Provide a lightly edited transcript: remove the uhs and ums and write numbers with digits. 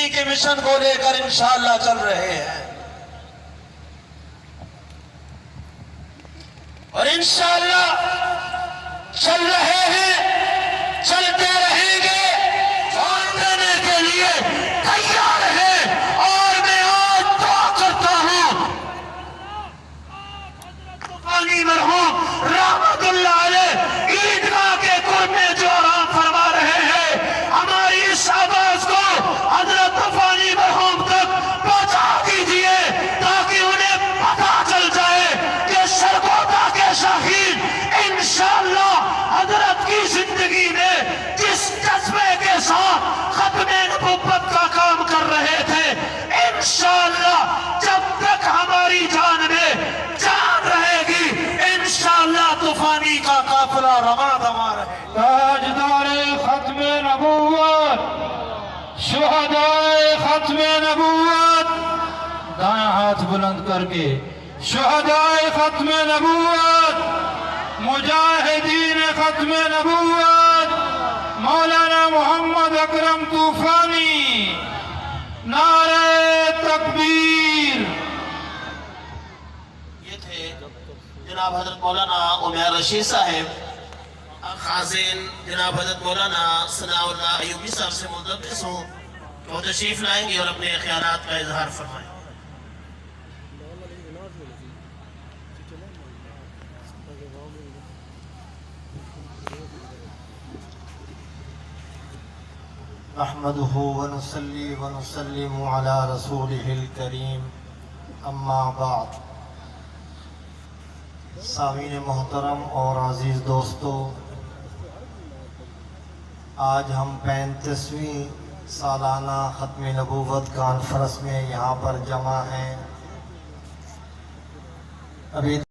کے مشن کو لے کر انشاءاللہ چل رہے ہیں اور انشاءاللہ چل رہے ہیں، چلتے رہیں گے، جان دینے کے لیے تیار ہیں۔ اور میں آج دعا کرتا ہوں طوفانی مرحوم رحمت اللہ علیہ عیدگاہ کے قرب میں جو آرام فرما رہے ہیں، ہماری اس آواز کو حضرت طوفانی مرحوم تک پہنچا دیجئے تاکہ انہیں پتہ چل جائے کہ سرگودا کے شاہین انشاءاللہ حضرت کی زندگی میں جس جذبے کے ساتھ ختم نبوت کا کام کر رہے تھے، انشاءاللہ جب تک ہماری جان میں جان رہے گی انشاءاللہ طوفانی کا قافلہ رواں دواں رہے گا۔ تاجدار ختم نبوت، شہدائے ختم نبوت، دائیں ہاتھ بلند کر کے، شہدائے ختم نبوت، مجاہدین ختم نبوت، مولانا محمد اکرم طوفانی، نعرہ تکبیر۔ یہ تھے جناب حضرت مولانا عمیر رشید صاحب۔ خازن جناب حضرت مولانا ثناء اللہ ایوبی صاحب سے ملتمس ہوں کہ وہ تشریف لائیں گے اور اپنے خیالات کا اظہار فرمائیں۔ نحمده ونصلي ونسلم على رسوله الكريم اما بعد۔ سامعین محترم اور عزیز دوستو، آج ہم 35ویں سالانہ ختم نبوت کانفرنس میں یہاں پر جمع ہیں۔ ابھی